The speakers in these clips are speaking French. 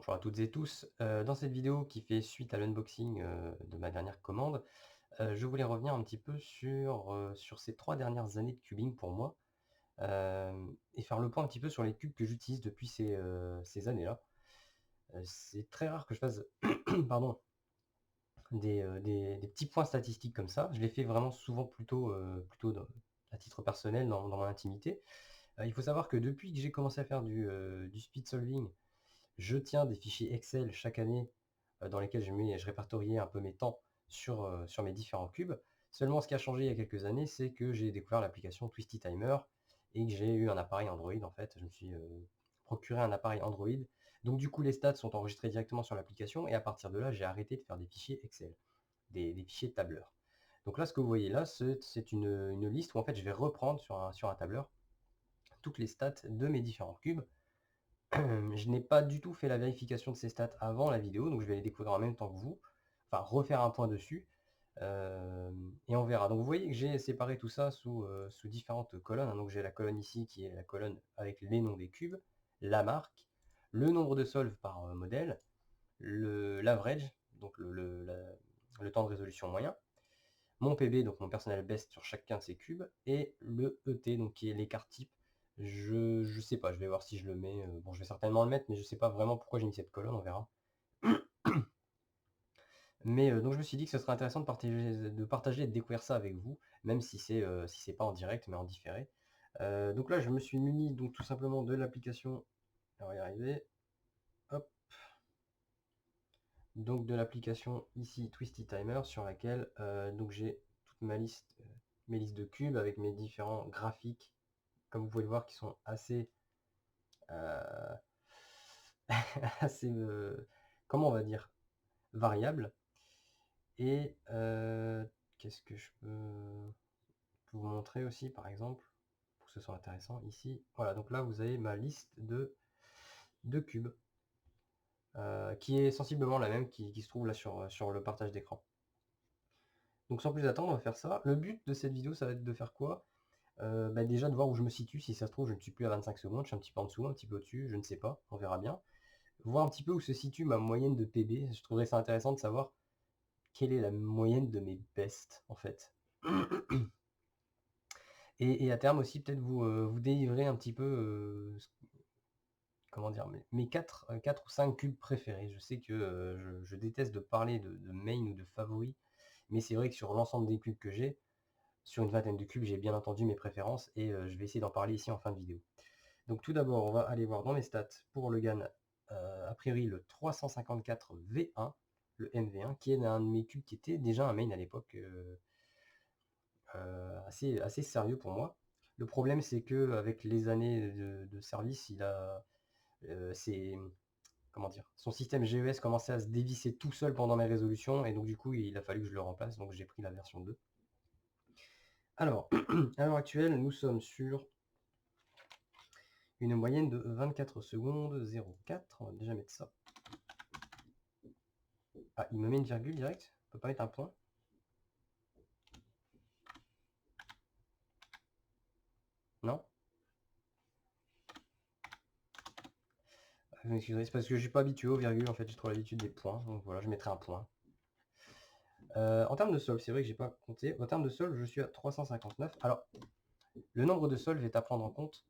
Bonjour à toutes et tous. Dans cette vidéo qui fait suite à l'unboxing, de ma dernière commande, je voulais revenir un petit peu sur ces 3 dernières années de cubing pour moi, et faire le point un petit peu sur les cubes que j'utilise depuis ces années-là. C'est très rare que je fasse pardon, des petits points statistiques comme ça. Je les fais vraiment souvent plutôt à titre personnel dans mon intimité. Il faut savoir que depuis que j'ai commencé à faire du speed solving, je tiens des fichiers Excel chaque année, dans lesquels je répertoriais un peu mes temps sur mes différents cubes. Seulement ce qui a changé il y a quelques années, c'est que j'ai découvert l'application Twisty Timer et que j'ai eu un appareil Android en fait. Je me suis, procuré un appareil Android. Donc du coup, les stats sont enregistrés directement sur l'application et à partir de là, j'ai arrêté de faire des fichiers Excel, des fichiers tableurs. Donc là, ce que vous voyez là, c'est une liste où en fait, je vais reprendre sur un tableur toutes les stats de mes différents cubes. Je n'ai pas du tout fait la vérification de ces stats avant la vidéo, donc je vais les découvrir en même temps que vous. Enfin, refaire un point dessus, et on verra. Donc vous voyez que j'ai séparé tout ça sous différentes colonnes, hein. Donc j'ai la colonne ici qui est la colonne avec les noms des cubes, la marque, le nombre de solves par, modèle, l'average, donc le temps de résolution moyen, mon PB, donc mon personnel best sur chacun de ces cubes, et le ET, donc qui est l'écart type. Je sais pas, je vais voir si je le mets. Bon, je vais certainement le mettre, mais je sais pas vraiment pourquoi j'ai mis cette colonne, on verra. Mais donc je me suis dit que ce serait intéressant de partager et de découvrir ça avec vous, même si c'est pas en direct, mais en différé. Donc là, je me suis muni donc tout simplement de l'application, on va y arriver, hop, donc de l'application ici Twisty Timer sur laquelle donc j'ai toute ma liste, mes listes de cubes avec mes différents graphiques, comme vous pouvez le voir, qui sont assez, euh, assez, comment on va dire, variables. Et qu'est-ce que je peux vous montrer aussi, par exemple, pour que ce soit intéressant ici. Voilà, donc là, vous avez ma liste de cubes, qui est sensiblement la même qui se trouve là sur le partage d'écran. Donc sans plus attendre, on va faire ça. Le but de cette vidéo, ça va être de faire quoi? Bah, déjà de voir où je me situe. Si ça se trouve, je ne suis plus à 25 secondes, je suis un petit peu en dessous, un petit peu au-dessus, je ne sais pas, on verra bien. Voir un petit peu où se situe ma moyenne de PB. Je trouverais ça intéressant de savoir quelle est la moyenne de mes bests, en fait. Et à terme aussi, peut-être vous délivrer un petit peu, comment dire, mes 4 ou 5 cubes préférés. Je sais que je déteste de parler de main ou de favoris, mais c'est vrai que sur l'ensemble des cubes que j'ai, sur une vingtaine de cubes, j'ai bien entendu mes préférences et je vais essayer d'en parler ici en fin de vidéo. Donc tout d'abord, on va aller voir dans mes stats pour le GAN, a priori le 354 V1, le MV1, qui est un de mes cubes qui était déjà un main à l'époque, assez sérieux pour moi. Le problème, c'est que avec les années de service, comment dire, son système GES commençait à se dévisser tout seul pendant mes résolutions, et donc du coup, il a fallu que je le remplace, donc j'ai pris la version 2. Alors, à l'heure actuelle, nous sommes sur une moyenne de 24 secondes 0,4. On va déjà mettre ça. Ah, il me met une virgule direct? On peut pas mettre un point? Non? Vous m'excuserez, c'est parce que je suis pas habitué aux virgules, en fait, j'ai trop l'habitude des points, donc voilà, je mettrai un point. En termes de solve, c'est vrai que j'ai pas compté. En termes de solve, je suis à 359. Alors, le nombre de solves est à prendre en compte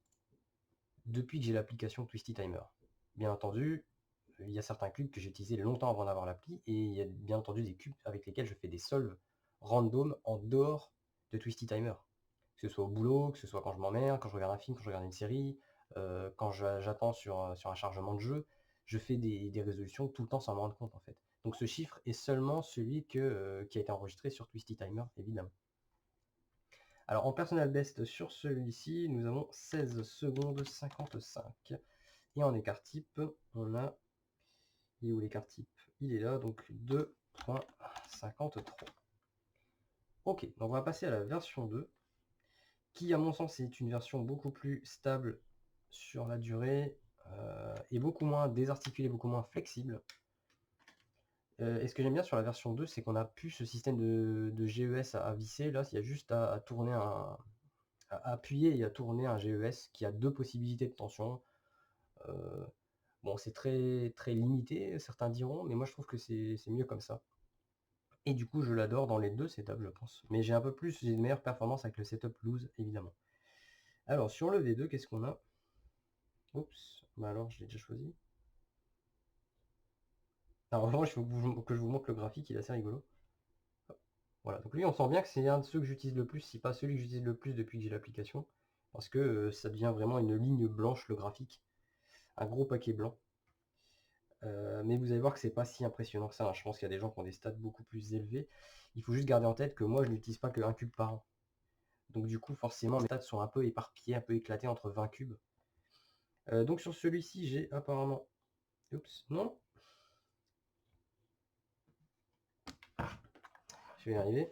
depuis que j'ai l'application Twisty Timer. Bien entendu, il y a certains cubes que j'ai utilisés longtemps avant d'avoir l'appli, et il y a bien entendu des cubes avec lesquels je fais des solves random en dehors de Twisty Timer. Que ce soit au boulot, que ce soit quand je m'emmerde, quand je regarde un film, quand je regarde une série, quand j'attends sur un chargement de jeu, je fais des résolutions tout le temps sans me rendre compte en fait. Donc ce chiffre est seulement celui qui a été enregistré sur Twisty Timer, évidemment. Alors en personal best sur celui-ci, nous avons 16 secondes 55. Et en écart type, on a... Il est où l'écart type? Il est là, donc 2,53. Ok, donc on va passer à la version 2, qui à mon sens est une version beaucoup plus stable sur la durée, et beaucoup moins désarticulée, beaucoup moins flexible. Et ce que j'aime bien sur la version 2, c'est qu'on a plus ce système de GES à visser. Là, il y a juste à tourner à appuyer et à tourner un GES qui a deux possibilités de tension. Bon, c'est très, très limité, certains diront, mais moi je trouve que c'est mieux comme ça. Et du coup, je l'adore dans les deux setups, je pense. Mais j'ai une meilleure performance avec le setup loose, évidemment. Alors, sur le V2, qu'est-ce qu'on a? Oups, bah alors, je l'ai déjà choisi. Alors, en revanche, il faut que je vous montre le graphique, il est assez rigolo. Voilà, donc lui, on sent bien que c'est un de ceux que j'utilise le plus, si pas celui que j'utilise le plus depuis que j'ai l'application. Parce que ça devient vraiment une ligne blanche, le graphique. Un gros paquet blanc. Mais vous allez voir que c'est pas si impressionnant que ça, hein. Je pense qu'il y a des gens qui ont des stats beaucoup plus élevés. Il faut juste garder en tête que moi, je n'utilise pas que 1 cube par an. Donc du coup, forcément, mes stats sont un peu éparpillés, un peu éclatés entre 20 cubes. Donc sur celui-ci, j'ai apparemment... Oups, non. Je vais y arriver.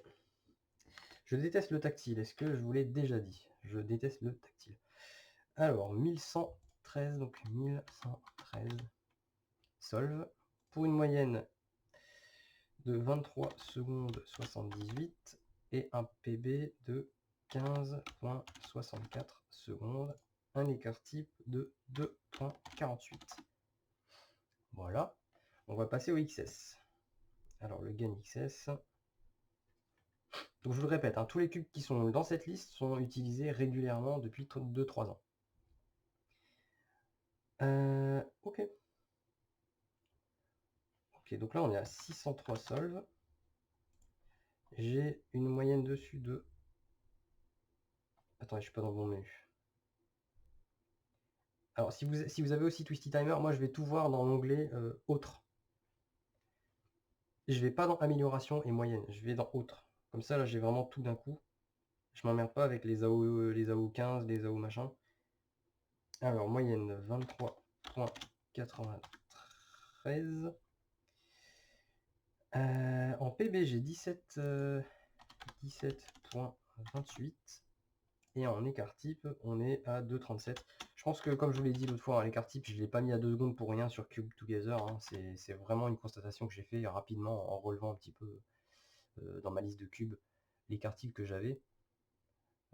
Je déteste le tactile. Est-ce que je vous l'ai déjà dit? Je déteste le tactile. Alors, 1113, donc 1113 solve. Pour une moyenne de 23 secondes 78 et un PB de 15,64 secondes. Un écart type de 2,48. Voilà. On va passer au XS. Alors, le gain XS... Donc je vous le répète, hein, tous les cubes qui sont dans cette liste sont utilisés régulièrement depuis 2-3 ans. Ok. Ok, donc là on est à 603 solves. J'ai une moyenne dessus de... Attendez, je suis pas dans le bon menu. Alors si vous avez aussi Twisty Timer, moi je vais tout voir dans l'onglet Autre. Je vais pas dans Amélioration et Moyenne, je vais dans Autre. Comme ça là j'ai vraiment tout d'un coup. Je m'emmerde pas avec les AO 15, les AO machin. Alors moyenne 23,93. En PB, j'ai 17,28. Et en écart type, on est à 2,37. Je pense que, comme je vous l'ai dit l'autre fois, hein, l'écart type, je ne l'ai pas mis à 2 secondes pour rien sur Cube Together. Hein. C'est vraiment une constatation que j'ai fait rapidement en relevant un petit peu dans ma liste de cubes l'écart type que j'avais.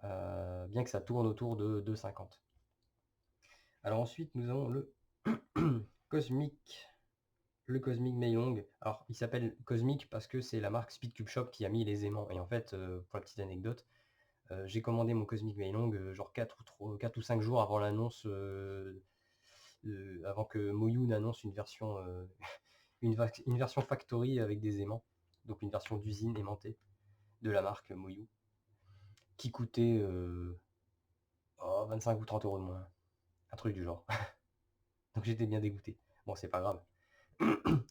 Bien que ça tourne autour de 2,50. Alors ensuite, nous avons le Cosmic. Le Cosmic Meilong. Alors, il s'appelle Cosmic parce que c'est la marque Speedcube Shop qui a mis les aimants. Et en fait, pour la petite anecdote, j'ai commandé mon Cosmic Meilong genre 4 ou 5 jours avant l'annonce, avant que Moyun annonce une version, une version factory avec des aimants. Donc une version d'usine aimantée de la marque Moyu, qui coûtait 25 ou 30 € de moins. Un truc du genre. Donc j'étais bien dégoûté. Bon, c'est pas grave.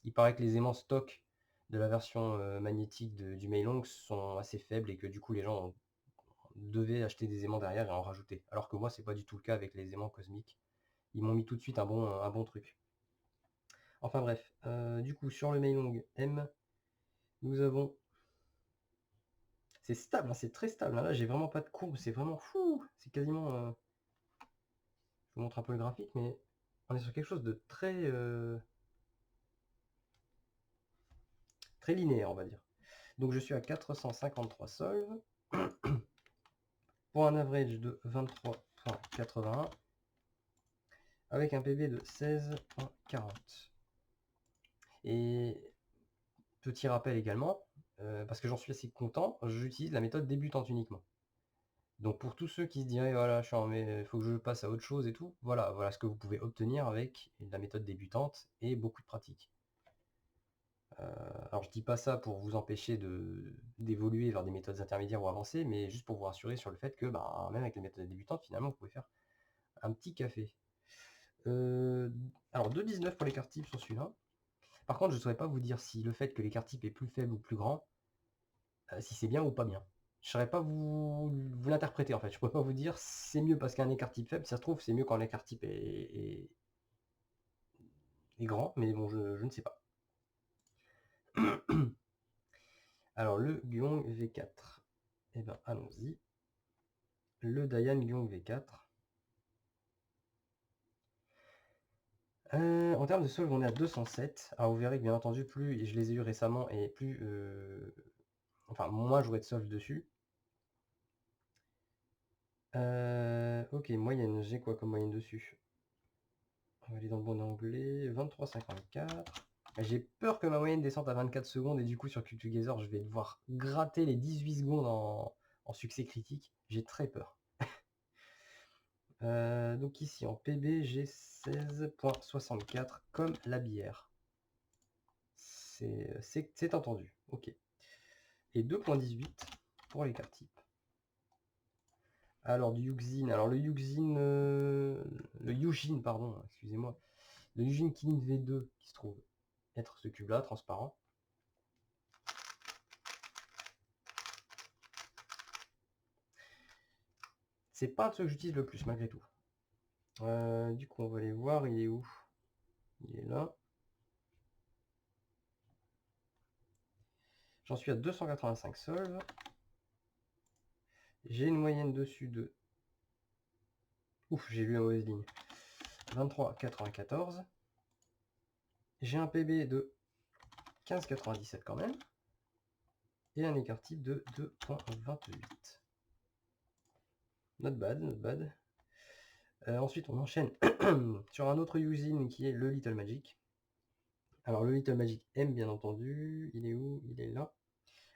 Il paraît que les aimants stock de la version magnétique du Meilong sont assez faibles et que du coup les gens devaient acheter des aimants derrière et en rajouter. Alors que moi, c'est pas du tout le cas avec les aimants cosmiques. Ils m'ont mis tout de suite un bon truc. Enfin bref, du coup sur le Meilong M, nous avons... C'est stable, hein, c'est très stable. Hein. Là, j'ai vraiment pas de courbe, c'est vraiment fou. C'est quasiment... Je vous montre un peu le graphique, mais on est sur quelque chose de très linéaire, on va dire. Donc je suis à 453 solves pour un average de 23,81 avec un PB de 16,40. Et petit rappel également, parce que j'en suis assez content, j'utilise la méthode débutante uniquement. Donc pour tous ceux qui se diraient voilà, il faut que je passe à autre chose et tout, voilà ce que vous pouvez obtenir avec la méthode débutante et beaucoup de pratique. Alors je dis pas ça pour vous empêcher d'évoluer vers des méthodes intermédiaires ou avancées, mais juste pour vous rassurer sur le fait que bah, même avec les méthodes débutantes, finalement, vous pouvez faire un petit café. Alors 2,19 pour l'écart type sur celui-là. Par contre, je ne saurais pas vous dire si le fait que l'écart type est plus faible ou plus grand, si c'est bien ou pas bien. Je ne saurais pas vous l'interpréter en fait. Je ne pourrais pas vous dire c'est mieux parce qu'un écart type faible. Si ça se trouve, c'est mieux quand l'écart type est grand, mais bon, je ne sais pas. Alors le Gyong V4. Eh ben allons-y. Le Dayan Gyong V4. En termes de solve, on est à 207. Alors vous verrez que bien entendu, plus je les ai eu récemment et plus... enfin, moins j'aurai de solve dessus. Ok, moyenne, j'ai quoi comme moyenne dessus? On va aller dans le bon onglet, 23,54. J'ai peur que ma moyenne descende à 24 secondes et du coup sur Cube Together je vais devoir gratter les 18 secondes en succès critique. J'ai très peur. Donc ici en PB j'ai 16,64 comme la bière. C'est entendu. Ok. Et 2,18 pour les cartes types. Alors du Yuxin. Alors le Yuxin, le Yujin, pardon, excusez-moi. Le Yujin Kirin V2 qui se trouve être ce cube là, transparent. C'est pas un de ceux que j'utilise le plus malgré tout. Du coup on va aller voir, il est où? Il est là. J'en suis à 285 solves. J'ai une moyenne dessus de... Ouf, j'ai lu la mauvaise ligne. 23,94. J'ai un PB de 15,97 quand même. Et un écart type de 2,28. Not bad, not bad. Ensuite, on enchaîne sur un autre usine qui est le Little Magic. Alors, le Little Magic M, bien entendu. Il est où? Il est là.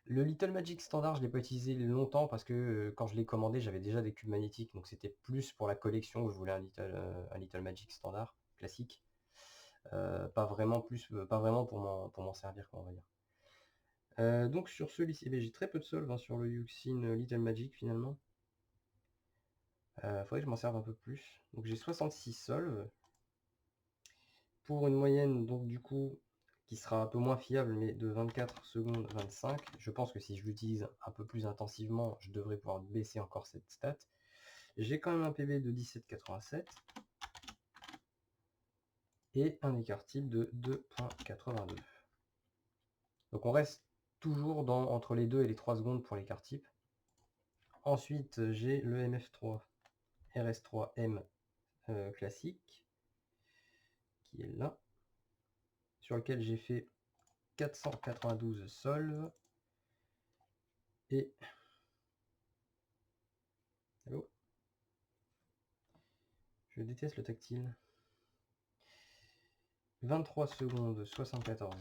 Le Little Magic standard, je ne l'ai pas utilisé longtemps parce que quand je l'ai commandé, j'avais déjà des cubes magnétiques. Donc, c'était plus pour la collection où je voulais un Little Magic standard, classique. Pas vraiment pour m'en servir, quoi, on va dire. Donc, sur ce lycée, j'ai très peu de solves hein, sur le Yuxin Little Magic finalement. Faudrait que je m'en serve un peu plus. Donc j'ai 66 solves. Pour une moyenne, donc du coup, qui sera un peu moins fiable, mais de 24 secondes 25. Je pense que si je l'utilise un peu plus intensivement, je devrais pouvoir baisser encore cette stat. J'ai quand même un PB de 17,87. Et un écart type de 2,82. Donc on reste toujours entre les 2 et les 3 secondes pour l'écart type. Ensuite, j'ai le MF3 RS3M classique, qui est là, sur lequel j'ai fait 492 solves. Et... Allô? Je déteste le tactile. 23 secondes 74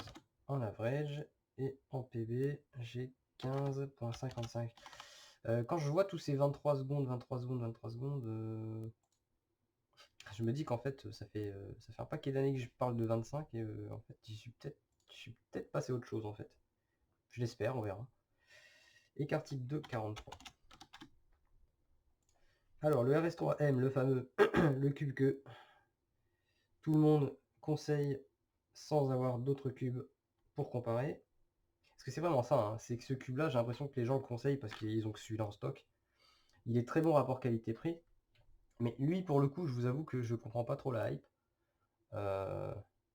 en average. Et en PB, j'ai 15,55. Quand je vois tous ces 23 secondes, 23 secondes, 23 secondes, je me dis qu'en fait, ça fait un paquet d'années que je parle de 25 et en fait, je suis peut-être passé à autre chose en fait. Je l'espère, on verra. Écart type 2, 43. Alors, le RS3M, le fameux, le cube que tout le monde conseille sans avoir d'autres cubes pour comparer. Parce que c'est vraiment ça, hein, c'est que ce cube-là, j'ai l'impression que les gens le conseillent parce qu'ils ont que celui-là en stock. Il est très bon rapport qualité-prix. Mais lui, pour le coup, je vous avoue que je comprends pas trop la hype.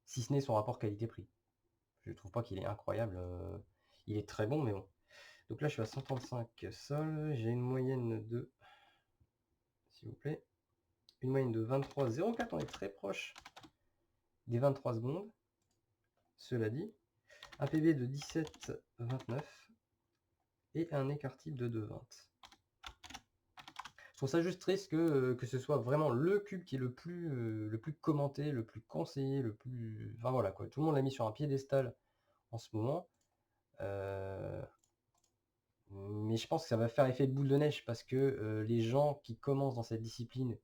Si ce n'est son rapport qualité-prix. Je trouve pas qu'il est incroyable. Il est très bon, mais bon. Donc là, je suis à 135 sols. J'ai une moyenne de... S'il vous plaît. Une moyenne de 23,04. On est très proche des 23 secondes. Cela dit, un PB de 17,29 et un écart type de 2,20. Je trouve ça juste triste que ce soit vraiment le cube qui est le plus commenté, le plus conseillé, le plus... Enfin voilà quoi, tout le monde l'a mis sur un piédestal en ce moment. Mais je pense que ça va faire effet de boule de neige parce que les gens qui commencent dans cette discipline,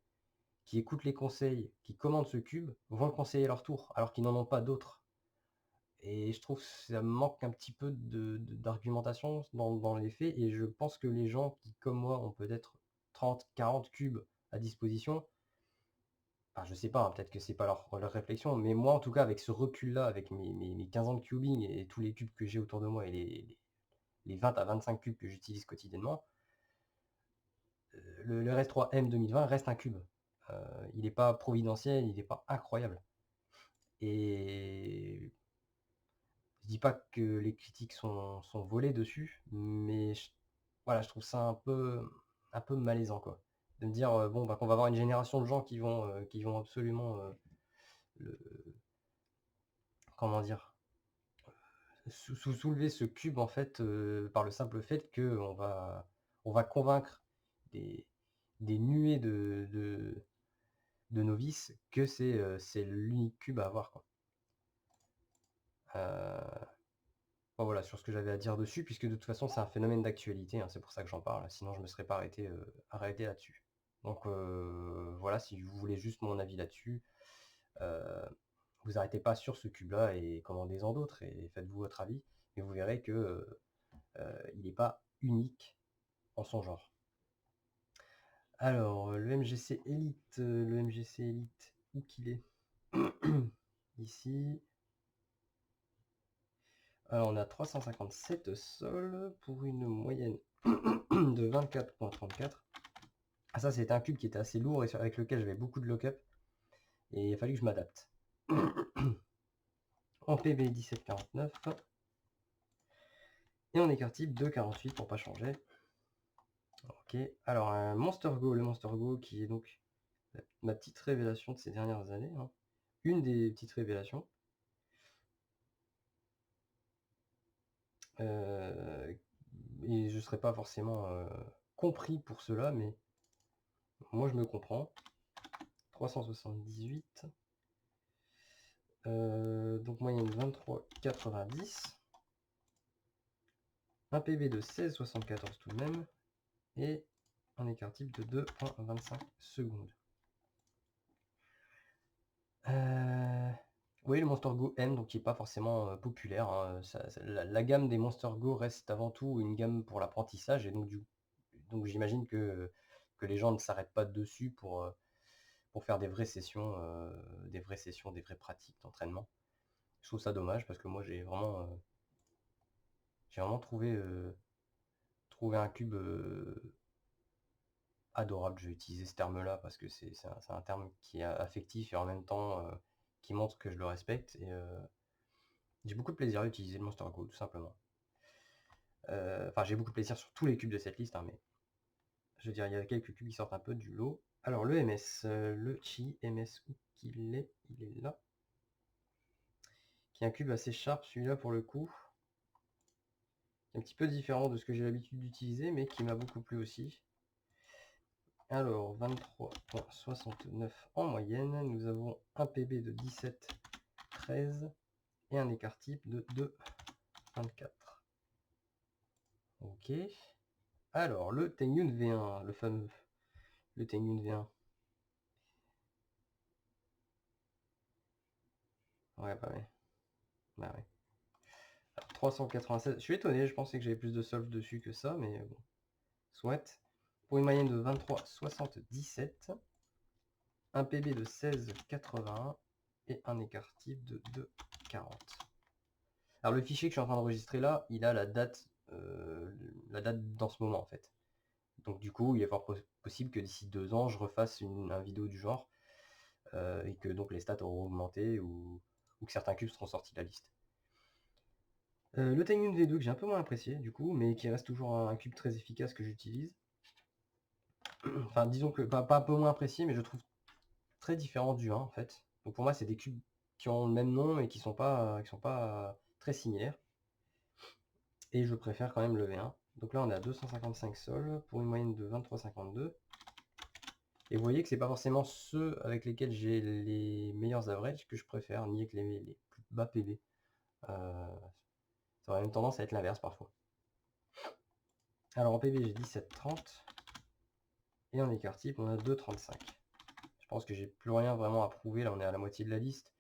qui écoutent les conseils, qui commandent ce cube, vont le conseiller à leur tour, alors qu'ils n'en ont pas d'autres. Et je trouve que ça manque un petit peu d'argumentation dans les faits, et je pense que les gens qui, comme moi, ont peut-être 30, 40 cubes à disposition, enfin je sais pas, hein, peut-être que c'est pas leur réflexion, mais moi en tout cas avec ce recul-là, avec mes 15 ans de cubing et tous les cubes que j'ai autour de moi et les 20 à 25 cubes que j'utilise quotidiennement, le RS3M 2020 reste un cube. Il n'est pas providentiel, il n'est pas incroyable. Et je dis pas que les critiques sont volées dessus, mais voilà, je trouve ça un peu malaisant quoi. De me dire bon bah qu'on va avoir une génération de gens qui vont absolument le, comment dire, soulever ce cube en fait par le simple fait que on va convaincre des nuées de novice que c'est l'unique cube à avoir, quoi. Bon, voilà, sur ce que j'avais à dire dessus, puisque de toute façon c'est un phénomène d'actualité, hein, c'est pour ça que j'en parle, sinon je me serais pas arrêté là-dessus. Donc voilà, si vous voulez juste mon avis là-dessus, vous arrêtez pas sur ce cube-là et commandez-en d'autres et faites-vous votre avis, et vous verrez que il n'est pas unique en son genre. Alors, le MGC Elite, où qu'il est? Ici. Alors, on a 357 sols pour une moyenne de 24,34. Ah, ça, c'était un cube qui était assez lourd et avec lequel j'avais beaucoup de lock-up. Et il a fallu que je m'adapte. En PB 17,49. Et en écart type 2,48 pour pas changer. Ok. Alors, un Monster Go. Le Monster Go qui est donc ma petite révélation de ces dernières années, hein. Une des petites révélations. Et je ne serais pas forcément compris pour cela, mais moi je me comprends. 378. Donc moyenne 23,90. Un PB de 16,74 tout de même. Et un écart type de 2,25 secondes. Oui, le Monster Go M, donc qui n'est pas forcément populaire, hein. La gamme des Monster Go reste avant tout une gamme pour l'apprentissage, et donc j'imagine que les gens ne s'arrêtent pas dessus pour faire des vraies sessions, des vraies pratiques d'entraînement. Je trouve ça dommage parce que moi j'ai vraiment trouvé un cube adorable. Je vais utiliser ce terme-là parce que c'est un terme qui est affectif et en même temps qui montre que je le respecte. Et j'ai beaucoup de plaisir à utiliser le Monster Go, tout simplement. Enfin, j'ai beaucoup de plaisir sur tous les cubes de cette liste, hein, mais je veux dire, il y a quelques cubes qui sortent un peu du lot. Alors, le MS, le Chi MS, où qu'il est? Il est là. Qui est un cube assez sharp, celui-là, pour le coup. Un petit peu différent de ce que j'ai l'habitude d'utiliser, mais qui m'a beaucoup plu aussi. Alors, 23,69 en moyenne. Nous avons un PB de 17,13 et un écart type de 2,24. Ok. Alors, le Tengyun V1, le fameux. Le Tengyun V1. Ouais, bah ouais. Bah ouais. Alors, 396. Je suis étonné, je pensais que j'avais plus de solves dessus que ça, mais bon. Soit. Pour une moyenne de 23,77. Un PB de 16,81 et un écart type de 2,40. Alors le fichier que je suis en train d'enregistrer là, il a la date dans ce moment en fait. Donc du coup, il est fort possible que d'ici 2 ans, je refasse une vidéo du genre et que donc les stats auront augmenté ou que certains cubes seront sortis de la liste. Le Tengyun V2 que j'ai un peu moins apprécié du coup, mais qui reste toujours un cube très efficace que j'utilise. Enfin disons que pas un peu moins apprécié, mais je trouve très différent du 1 en fait. Donc pour moi, c'est des cubes qui ont le même nom et qui sont pas très similaires. Et je préfère quand même le V1. Donc là, on est à 255 sols pour une moyenne de 23,52. Et vous voyez que c'est pas forcément ceux avec lesquels j'ai les meilleurs averages que je préfère, ni avec les plus bas PB. Ça aurait même tendance à être l'inverse parfois. Alors en PB, j'ai 17,30. Et en écart type, on a 2,35. Je pense que j'ai plus rien vraiment à prouver. Là, on est à la moitié de la liste.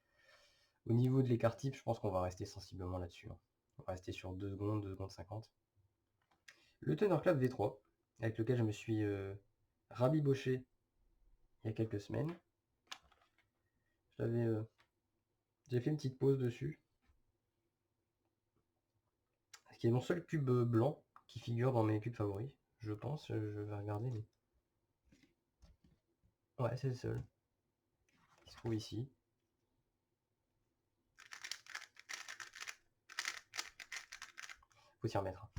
Au niveau de l'écart type, je pense qu'on va rester sensiblement là-dessus, hein. On va rester sur 2 secondes, 2 secondes 50. Le Thunderclap V3, avec lequel je me suis rabiboché il y a quelques semaines. J'ai fait une petite pause dessus. Ce qui est mon seul cube blanc qui figure dans mes cubes favoris, je pense. Je vais regarder, mais... Ouais, c'est le seul qui se trouve ici. Faut s'y remettre, hein.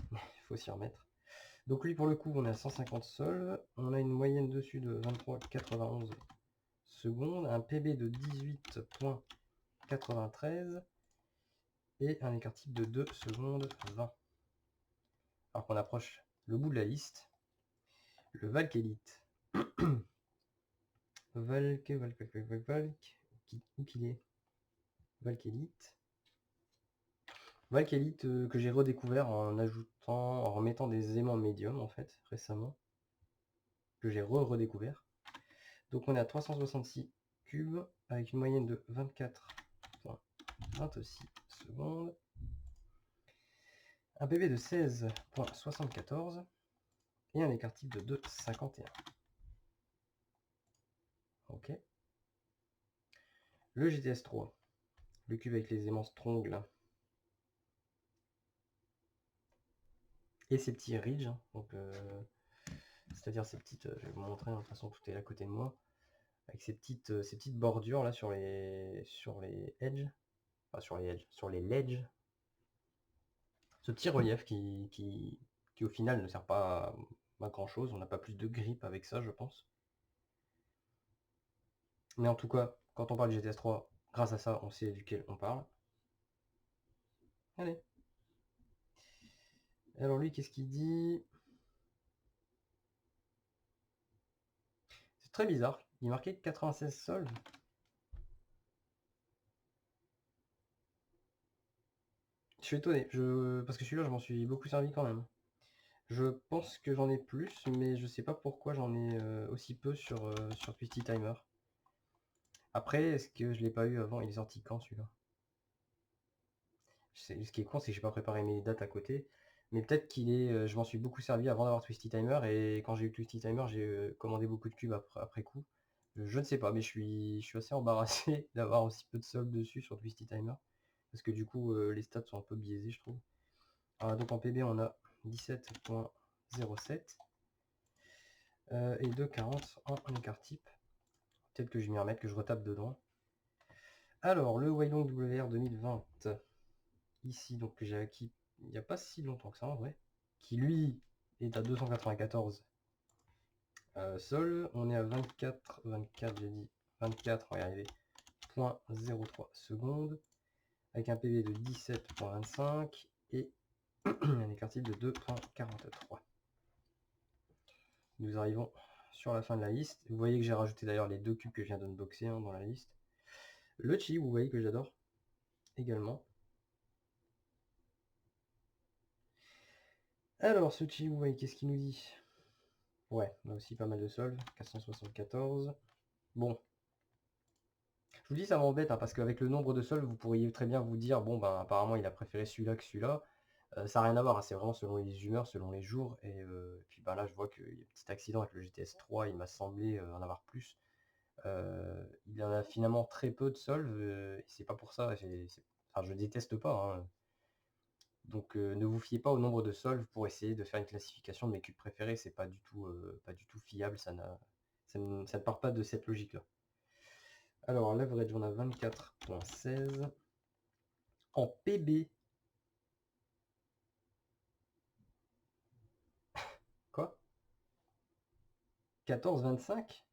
Faut s'y remettre. Donc lui, pour le coup, on est à 150 sols. On a une moyenne dessus de 23,91 secondes. Un PB de 18,93 et un écart type de 2 secondes 20. Alors qu'on approche le bout de la liste. Le Valk Elite. Valk, où qu'il est? Valk Elite. Valk Elite que j'ai redécouvert en ajoutant, en remettant des aimants médium en fait, récemment. Que j'ai redécouvert. Donc on est à 366 cubes avec une moyenne de 24,26 secondes. Un PV de 16,74 et un écart type de 2,51. Ok. Le GTS 3, le cube avec les aimants Strong et ces petits ridges, hein, donc c'est-à-dire ces petites, je vais vous montrer, hein, de toute façon tout est à côté de moi, avec ces petites bordures là sur les edges, enfin sur les ledges, ce petit relief qui au final ne sert pas à grand chose, on n'a pas plus de grip avec ça je pense. Mais en tout cas, quand on parle du GTS 3, grâce à ça, on sait duquel on parle. Allez. Alors lui, qu'est-ce qu'il dit? C'est très bizarre. Il marquait 96 soldes. Je suis étonné, parce que celui-là, je m'en suis beaucoup servi quand même. Je pense que j'en ai plus, mais je sais pas pourquoi j'en ai aussi peu sur Twisty Timer. Après, est-ce que je l'ai pas eu avant? Il est sorti quand celui-là? Ce qui est con, c'est que j'ai pas préparé mes dates à côté. Mais peut-être qu'il est. Je m'en suis beaucoup servi avant d'avoir Twisty Timer. Et quand j'ai eu Twisty Timer, j'ai commandé beaucoup de cubes après coup. Je ne sais pas, mais je suis assez embarrassé d'avoir aussi peu de soldes dessus sur Twisty Timer. Parce que du coup, les stats sont un peu biaisés, je trouve. Donc en PB, on a 17,07 et 2,40 en écart type. Peut-être que je vais m'y remettre, que je retape dedans. Alors, le Weilong WR 2020, ici, donc que j'ai acquis il n'y a pas si longtemps que ça en vrai, qui lui est à 294 sol. On est à 24, j'ai dit 24, on va y arriver, 0,03 secondes, avec un PV de 17,25 et un écart type de 2,43. Nous arrivons sur la fin de la liste. Vous voyez que j'ai rajouté d'ailleurs les deux cubes que je viens d'unboxer dans la liste. Le chi, vous voyez que j'adore également. Alors ce chi, vous voyez, qu'est-ce qu'il nous dit? Ouais, là aussi pas mal de soldes, 474. Bon, je vous dis ça m'embête, hein, parce qu'avec le nombre de soldes, vous pourriez très bien vous dire, bon ben apparemment il a préféré celui-là que celui-là. Ça n'a rien à voir, hein, c'est vraiment selon les humeurs, selon les jours. Et puis ben là je vois qu'il y a un petit accident avec le GTS 3, il m'a semblé en avoir plus. Il en a finalement très peu de solves, et c'est pas pour ça, enfin, je déteste pas, hein. Donc ne vous fiez pas au nombre de solves pour essayer de faire une classification de mes cubes préférés, c'est pas du tout fiable, ça ne part pas de cette logique-là. Alors l'average, on a 24,16. En PB. Quoi? 14,25?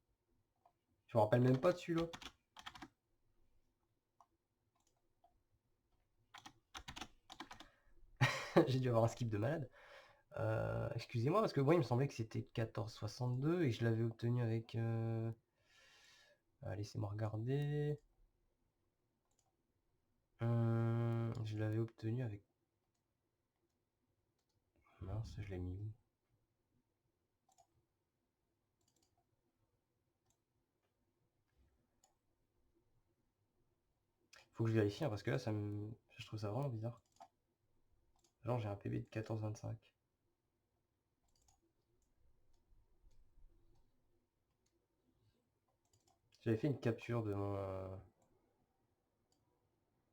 Je me rappelle même pas de celui-là. J'ai dû avoir un skip de malade. Excusez-moi, parce que moi il me semblait que c'était 14,62 et je l'avais obtenu avec... laissez-moi regarder. Je l'avais obtenu avec... Mince, je l'ai mis où? Faut que je vérifie, hein, parce que là, je trouve ça vraiment bizarre. Genre, j'ai un PB de 14,25. J'avais fait une capture de mon...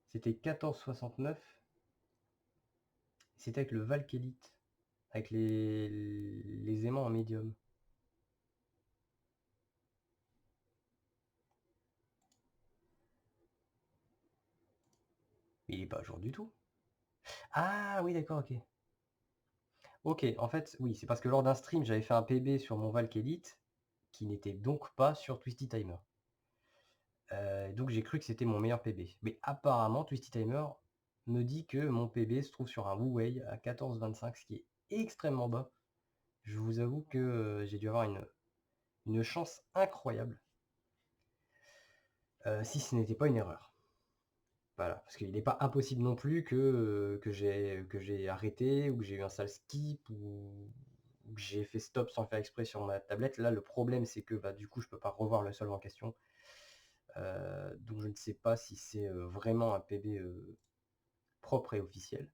C'était 14,69. C'était avec le Valk Elite. Avec les aimants en médium. Il est pas à jour du tout. Ah oui, d'accord, ok. Ok, en fait, oui, c'est parce que lors d'un stream, j'avais fait un PB sur mon Valk Elite, qui n'était donc pas sur Twisty Timer. Donc j'ai cru que c'était mon meilleur PB. Mais apparemment, Twisty Timer me dit que mon PB se trouve sur un Wu Wei à 14,25, ce qui est extrêmement bas. Je vous avoue que j'ai dû avoir une chance incroyable. si ce n'était pas une erreur. Voilà, parce qu'il n'est pas impossible non plus que j'ai arrêté ou que j'ai eu un sale skip ou que j'ai fait stop sans faire exprès sur ma tablette. Là, le problème, c'est que du coup, je peux pas revoir le solve en question. Donc je ne sais pas si c'est vraiment un PB propre et officiel.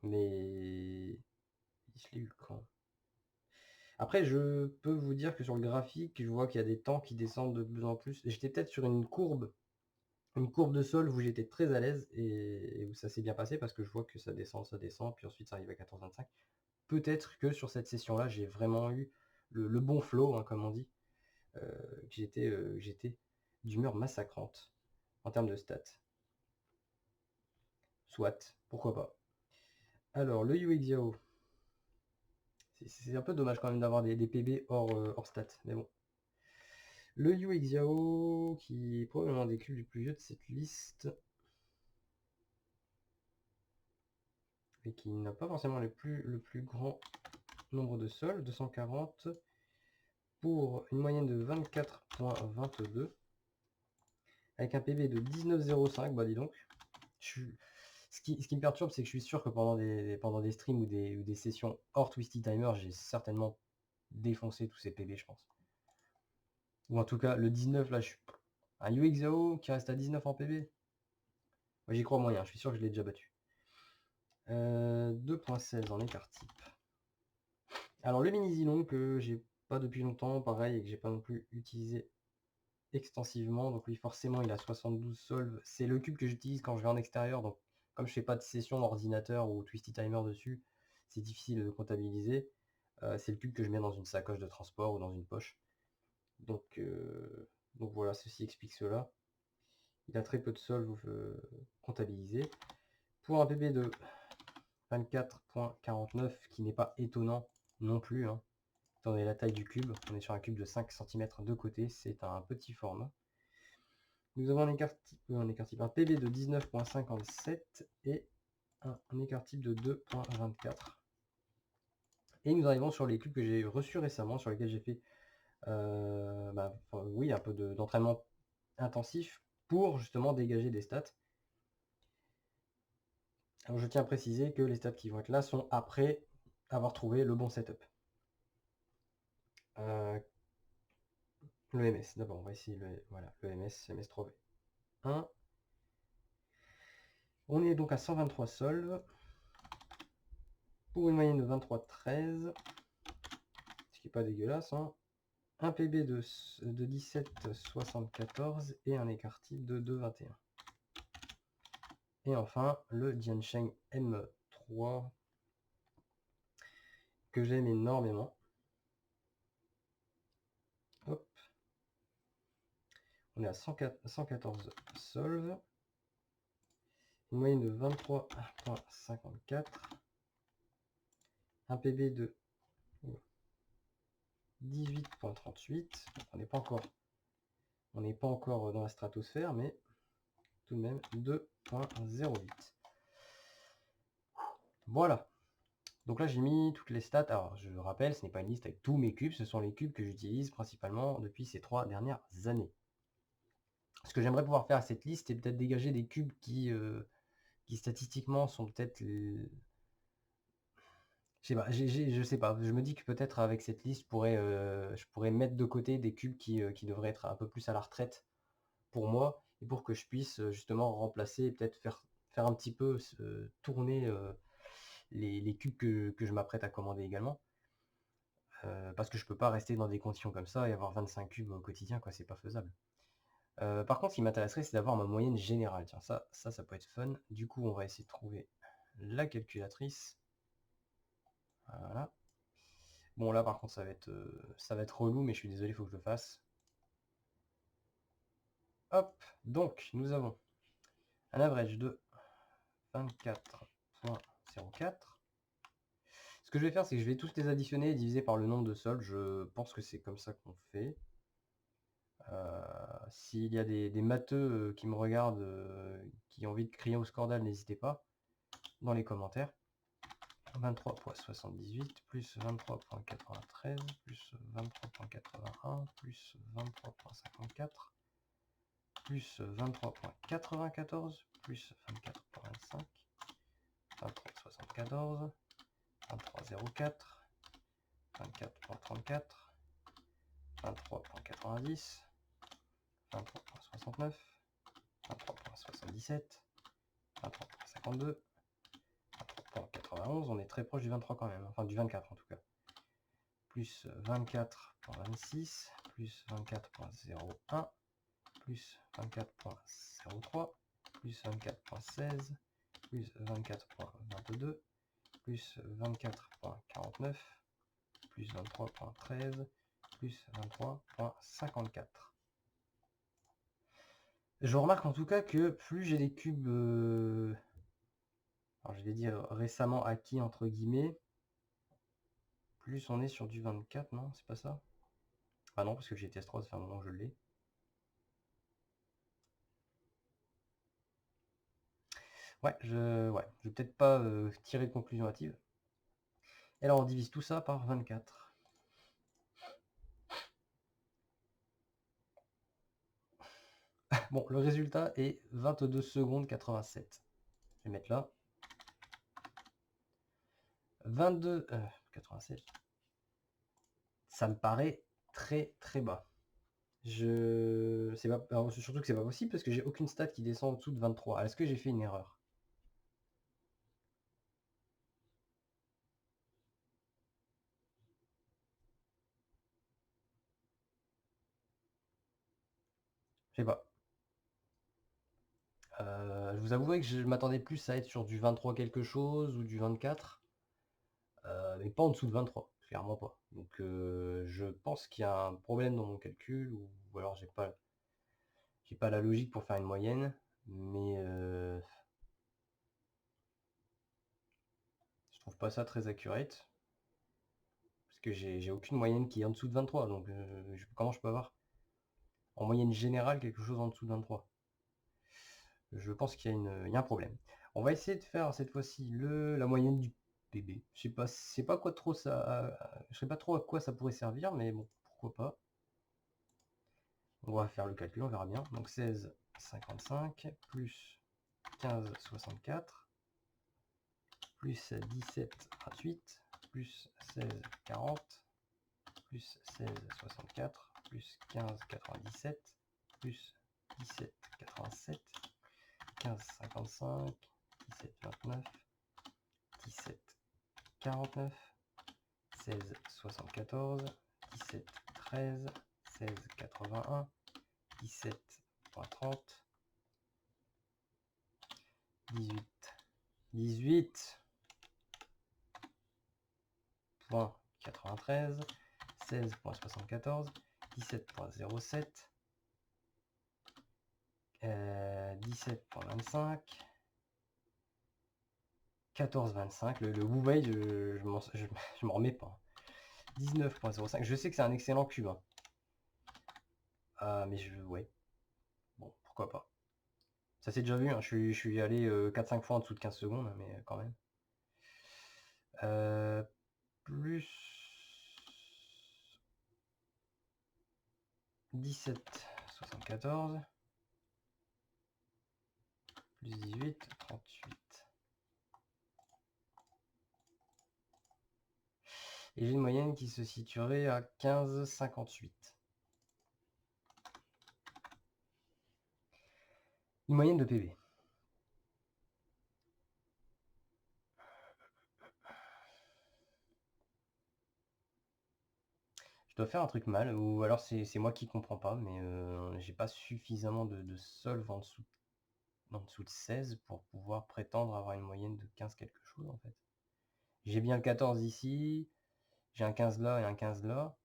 Mais je l'ai eu quand? Après, je peux vous dire que sur le graphique, je vois qu'il y a des temps qui descendent de plus en plus. J'étais peut-être sur une courbe de solve où j'étais très à l'aise et où ça s'est bien passé parce que je vois que ça descend, puis ensuite ça arrive à 14,25. Peut-être que sur cette session-là, j'ai vraiment eu le bon flow, hein, comme on dit, que j'étais d'humeur massacrante en termes de stats. Soit, pourquoi pas. Alors, le UXIAO. C'est un peu dommage quand même d'avoir des PB hors stats, mais bon. Le UXIAO, qui est probablement un des cubes les plus vieux de cette liste, et qui n'a pas forcément le plus grand nombre de sols, 240, pour une moyenne de 24,22, avec un PB de 19,05, bah dis donc. Ce qui me perturbe, c'est que je suis sûr que pendant des streams ou des sessions hors Twisty Timer, j'ai certainement défoncé tous ces PB, je pense. Ou en tout cas, le 19, là, je suis... Un UXAO qui reste à 19 en PB. Moi, j'y crois moyen, je suis sûr que je l'ai déjà battu. 2.16 en écart type. Alors, le mini Zilong que j'ai pas depuis longtemps, pareil, et que j'ai pas non plus utilisé extensivement. Donc oui, forcément, il a 72 solves. C'est le cube que j'utilise quand je vais en extérieur. Donc, comme je fais pas de session d'ordinateur ou Twisty Timer dessus, c'est difficile de comptabiliser. C'est le cube que je mets dans une sacoche de transport ou dans une poche. Donc voilà, ceci explique cela. Il a très peu de solves comptabilisés. Pour un PB de 24,49, qui n'est pas étonnant non plus, hein. Étant donné la taille du cube, on est sur un cube de 5 cm de côté, c'est un petit format. Nous avons un écart type, un PB de 19,57 et un écart type de 2,24. Et nous arrivons sur les cubes que j'ai reçus récemment, sur lesquels j'ai fait oui, un peu d'entraînement intensif pour justement dégager des stats. Alors je tiens à préciser que les stats qui vont être là sont après avoir trouvé le bon setup. Le MS, d'abord on va essayer le MS trouvé. 1. On est donc à 123 solves pour une moyenne de 23,13, ce qui n'est pas dégueulasse, hein. Un PB de 17,74 et un écart type de 2,21. Et enfin le Jiansheng M3 que j'aime énormément. Hop. On est à 114 solves. Une moyenne de 23,54. Un PB de 18,38. On n'est pas encore dans la stratosphère, mais tout de même 2,08. Voilà. Donc là, j'ai mis toutes les stats. Alors, je rappelle, ce n'est pas une liste avec tous mes cubes, ce sont les cubes que j'utilise principalement depuis ces 3 dernières années. Ce que j'aimerais pouvoir faire à cette liste, c'est peut-être dégager des cubes qui statistiquement sont peut-être... Je sais pas, je me dis que peut-être avec cette liste, je pourrais mettre de côté des cubes qui devraient être un peu plus à la retraite pour moi, et pour que je puisse justement remplacer et peut-être faire un petit peu tourner les cubes que je m'apprête à commander également. Parce que je peux pas rester dans des conditions comme ça et avoir 25 cubes au quotidien, quoi, c'est pas faisable. Par contre, ce qui m'intéresserait, c'est d'avoir ma moyenne générale. Tiens, ça peut être fun. Du coup, on va essayer de trouver la calculatrice. Voilà. Bon, là, par contre, ça va être relou, mais je suis désolé, il faut que je le fasse. Hop, donc, nous avons un average de 24,04. Ce que je vais faire, c'est que je vais tous les additionner et diviser par le nombre de soldes. Je pense que c'est comme ça qu'on fait. S'il y a des matheux qui me regardent, qui ont envie de crier au scandale, n'hésitez pas dans les commentaires. 23,78 plus 23,93 plus 23,81 plus 23,54 plus 23.94, plus 24.25, 23.74, 23.04, 24.34, 23.90, 23.69, 23.77, 23.52, 23.91, on est très proche du 23 quand même, enfin du 24 en tout cas. Plus 24.26, plus 24.01, plus 24.03, plus 24.16, plus 24.22, plus 24.49, plus 23.13, plus 23.54. Je remarque en tout cas que plus j'ai des cubes, alors je vais dire récemment acquis entre guillemets, plus on est sur du 24, non, c'est pas ça? Ah non, parce que GTS 3, ça fait un moment que je l'ai. Ouais, je vais peut-être pas tirer de conclusion hâtive. Et alors on divise tout ça par 24. Bon, le résultat est 22 secondes 87. Je vais mettre là. 22 87. Ça me paraît très très bas. C'est pas... Alors, surtout que c'est pas possible parce que j'ai aucune stat qui descend en dessous de 23. Est-ce que j'ai fait une erreur? Je sais pas. Je vous avouerai que je m'attendais plus à être sur du 23 quelque chose ou du 24. Mais pas en dessous de 23, clairement pas. Donc je pense qu'il y a un problème dans mon calcul, ou alors j'ai pas la logique pour faire une moyenne, mais je trouve pas ça très accurate. Parce que j'ai aucune moyenne qui est en dessous de 23, donc comment je peux avoir en moyenne générale quelque chose en dessous de 23? Je pense qu'il y a un problème. On va essayer de faire cette fois-ci la moyenne du PB. Je sais pas quoi trop ça. Je sais pas trop à quoi ça pourrait servir, mais bon, pourquoi pas. On va faire le calcul, on verra bien. Donc 16,55 plus 15,64 plus 17,28 plus 16,40 plus 16,64 plus 15,97 plus 17,87 15,55 17,29 17,49 16,74 17,13 16,81 17,30 18,93 16,74 17,07 17,25 14,25. Le Wu-Wei, je m'en remets pas. 19,05. Je sais que c'est un excellent cube. Hein. Mais ouais. Bon, pourquoi pas. Ça s'est déjà vu. Hein. Je suis allé 4-5 fois en dessous de 15 secondes, mais quand même. Plus 17,74 plus 18, 38. Et j'ai une moyenne qui se situerait à 15,58. Une moyenne de PV. Je dois faire un truc mal, ou alors c'est moi qui comprends pas, mais j'ai pas suffisamment de solve en dessous de 16 pour pouvoir prétendre avoir une moyenne de 15 quelque chose en fait. J'ai bien le 14 ici, j'ai un 15 là et un 15 là.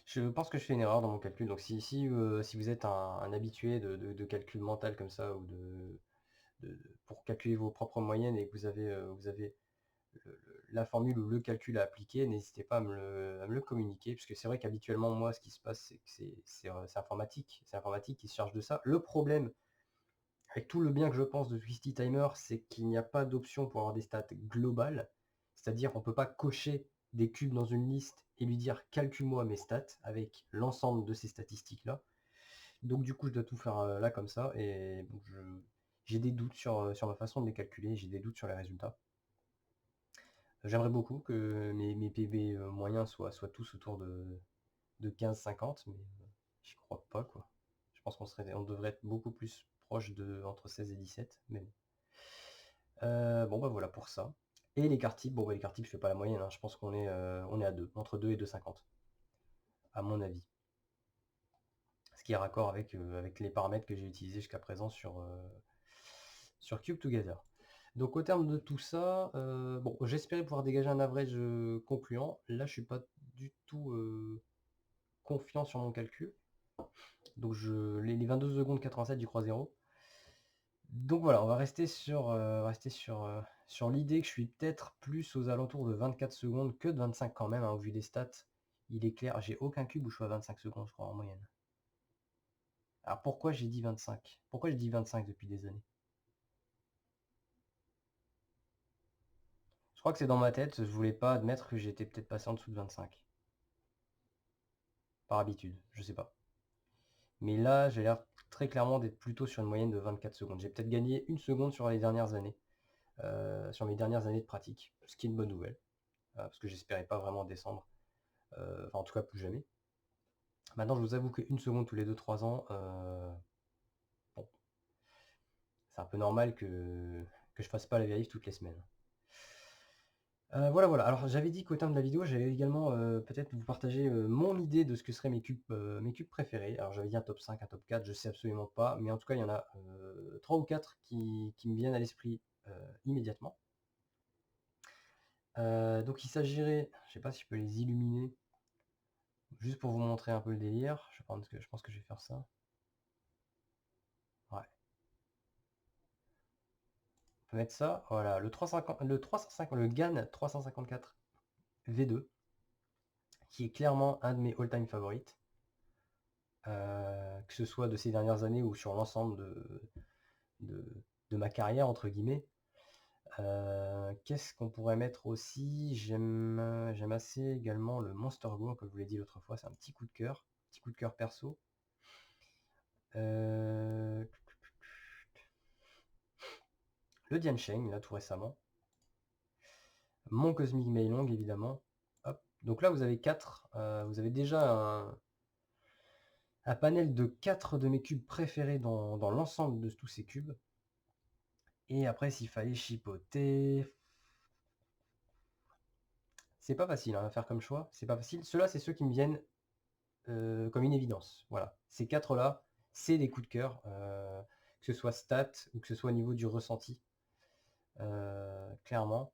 Je pense que je fais une erreur dans mon calcul, donc si vous êtes un habitué de calcul mental comme ça, ou pour calculer vos propres moyennes et que vous avez la formule ou le calcul à appliquer, n'hésitez pas à me le communiquer, puisque c'est vrai qu'habituellement, moi, ce qui se passe, c'est que c'est informatique. C'est informatique qui se charge de ça. Le problème, avec tout le bien que je pense de Twisty Timer, c'est qu'il n'y a pas d'option pour avoir des stats globales. C'est-à-dire qu'on ne peut pas cocher des cubes dans une liste et lui dire calcule-moi mes stats avec l'ensemble de ces statistiques-là. Donc du coup, je dois tout faire là comme ça, et donc j'ai des doutes sur ma façon de les calculer, j'ai des doutes sur les résultats. J'aimerais beaucoup que mes PB moyens soient tous autour de 15-50, mais j'y crois pas, quoi. Je pense on devrait être beaucoup plus proche de entre 16 et 17, mais bon. Bon bah voilà pour ça. Et les card types, bon bah les card types, je fais pas la moyenne, hein. Je pense on est à 2, entre 2 et 2,50, à mon avis. Ce qui est raccord avec les paramètres que j'ai utilisés jusqu'à présent sur Cube Together. Donc au terme de tout ça, bon, j'espérais pouvoir dégager un average concluant. Là, je suis pas du tout confiant sur mon calcul. Donc les 22 secondes 87, j'y crois 0. Donc voilà, on va rester sur l'idée que je suis peut-être plus aux alentours de 24 secondes que de 25 quand même, hein, au vu des stats. Il est clair, j'ai aucun cube où je suis à 25 secondes, je crois, en moyenne. Alors pourquoi j'ai dit 25? Pourquoi j'ai dit 25 depuis des années? Je crois que c'est dans ma tête, je voulais pas admettre que j'étais peut-être passé en dessous de 25. Par habitude, je sais pas. Mais là, j'ai l'air très clairement d'être plutôt sur une moyenne de 24 secondes. J'ai peut-être gagné une seconde sur les dernières années, sur mes dernières années de pratique, ce qui est une bonne nouvelle, parce que j'espérais pas vraiment descendre, enfin en tout cas plus jamais. Maintenant, je vous avoue qu'une seconde tous les 2-3 ans, bon, c'est un peu normal que je fasse pas la vérif toutes les semaines. Voilà, voilà. Alors j'avais dit qu'au terme de la vidéo, j'allais également peut-être vous partager mon idée de ce que seraient mes cubes préférés. Alors j'avais dit un top 5, un top 4, je sais absolument pas, mais en tout cas il y en a 3 ou 4 qui me viennent à l'esprit immédiatement. Donc il s'agirait, je sais pas si je peux les illuminer, juste pour vous montrer un peu le délire. Je pense que je vais faire ça. Ouais. On peut mettre ça, voilà, le 350, le GAN 354 V2, qui est clairement un de mes all-time favorites. Que ce soit de ces dernières années ou sur l'ensemble de ma carrière, entre guillemets. Qu'est-ce qu'on pourrait mettre aussi? J'aime assez également le Monster Go, comme je vous l'ai dit l'autre fois, c'est un petit coup de cœur perso. Le Diansheng, là tout récemment. Mon Cosmic Mailong, évidemment. Hop. Donc là vous avez 4, vous avez déjà un panel de 4 de mes cubes préférés dans l'ensemble de tous ces cubes. Et après, s'il fallait chipoter, c'est pas facile hein, à faire comme choix, c'est pas facile. Ceux-là, c'est ceux qui me viennent comme une évidence. Voilà, ces 4-là, c'est des coups de cœur, que ce soit stat ou que ce soit au niveau du ressenti, clairement.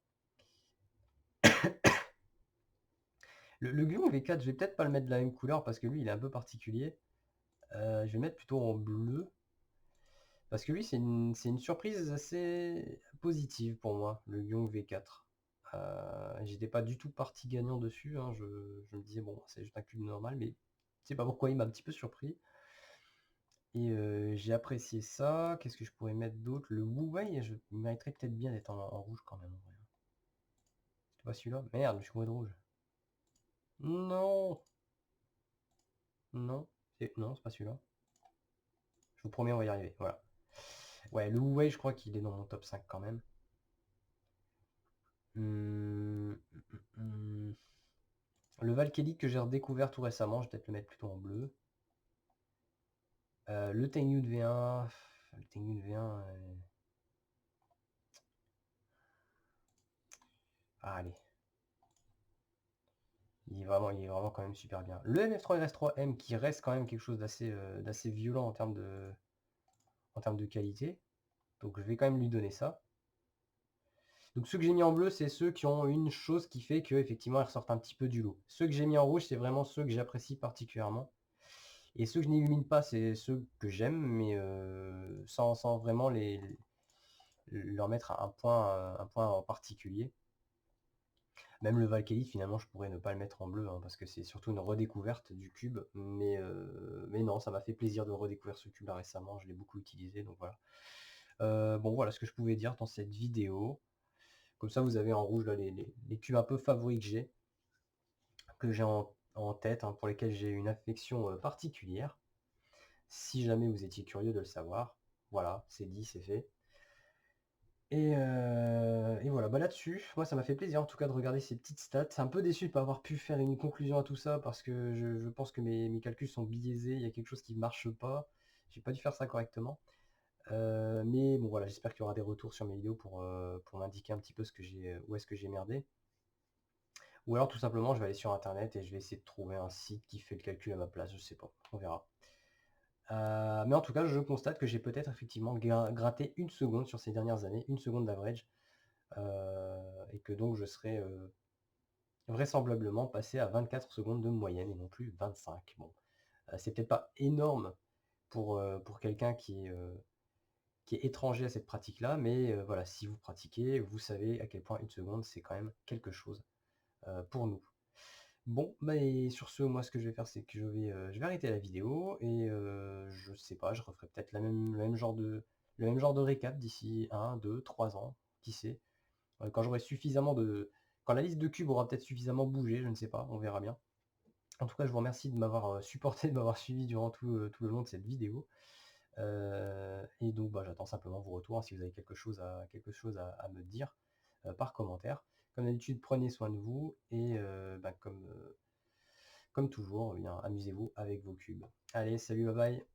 Le Gluon V4, je vais peut-être pas le mettre de la même couleur parce que lui, il est un peu particulier. Je vais le mettre plutôt en bleu. Parce que lui, c'est une surprise assez positive pour moi, le Gluon V4. J'étais pas du tout parti gagnant dessus, hein. Je me disais, bon, c'est juste un cube normal, mais je sais pas pourquoi il m'a un petit peu surpris. Et j'ai apprécié ça. Qu'est-ce que je pourrais mettre d'autre? Le Wu Wei, je mériterais peut-être bien d'être en rouge quand même, en vrai. C'est pas celui-là? Merde, je suis bourré de rouge. Non! Non, c'est pas celui-là. Je vous promets, on va y arriver. Voilà. Ouais, le Wu Wei, je crois qu'il est dans mon top 5 quand même. Hum, Le Valkyrie que j'ai redécouvert tout récemment, je vais peut-être le mettre plutôt en bleu. Le Tengyun V1. Le Tengyun V1. Ah, allez. Il est vraiment quand même super bien. Le MF3 RS3M qui reste quand même quelque chose d'assez violent en termes de qualité. Donc je vais quand même lui donner ça. Donc ceux que j'ai mis en bleu, c'est ceux qui ont une chose qui fait qu'effectivement ils ressortent un petit peu du lot. Ceux que j'ai mis en rouge, c'est vraiment ceux que j'apprécie particulièrement. Et ceux que je n'illumine pas, c'est ceux que j'aime, mais sans vraiment leur mettre un point en particulier. Même le Valkyrie, finalement, je pourrais ne pas le mettre en bleu, hein, parce que c'est surtout une redécouverte du cube. Mais non, ça m'a fait plaisir de redécouvrir ce cube-là récemment, je l'ai beaucoup utilisé, donc voilà. Bon, voilà ce que je pouvais dire dans cette vidéo. Comme ça, vous avez en rouge là, les cubes un peu favoris que j'ai. que j'ai en tête, hein, pour lesquels j'ai une affection particulière. Si jamais vous étiez curieux de le savoir, voilà, c'est dit, c'est fait. Et voilà, bah, là-dessus, moi ça m'a fait plaisir en tout cas de regarder ces petites stats. Un peu déçu de pas avoir pu faire une conclusion à tout ça parce que je pense que mes calculs sont biaisés, il y a quelque chose qui marche pas. J'ai pas dû faire ça correctement. Mais bon voilà, j'espère qu'il y aura des retours sur mes vidéos pour m'indiquer un petit peu ce que j'ai, où est-ce que j'ai merdé. Ou alors tout simplement je vais aller sur internet et je vais essayer de trouver un site qui fait le calcul à ma place, je sais pas, on verra. Mais en tout cas, je constate que j'ai peut-être effectivement gratté 1 seconde sur ces dernières années, 1 seconde d'average, et que donc je serai, vraisemblablement passé à 24 secondes de moyenne et non plus 25. Bon, c'est peut-être pas énorme pour quelqu'un qui est étranger à cette pratique-là, mais voilà, si vous pratiquez, vous savez à quel point 1 seconde, c'est quand même quelque chose, pour nous. Bon, bah et sur ce, moi, ce que je vais faire, c'est que je vais arrêter la vidéo et je sais pas, je referai peut-être le même genre de récap d'ici 1, 2, 3 ans, qui sait? Quand j'aurai suffisamment de quand la liste de cubes aura peut-être suffisamment bougé, je ne sais pas, on verra bien. En tout cas, je vous remercie de m'avoir, supporté, de m'avoir suivi durant tout le long de cette vidéo. Et donc, bah, j'attends simplement vos retours, hein, si vous avez quelque chose à me dire, par commentaire. Comme d'habitude, prenez soin de vous et bah, comme toujours, eh bien, amusez-vous avec vos cubes. Allez, salut, bye bye!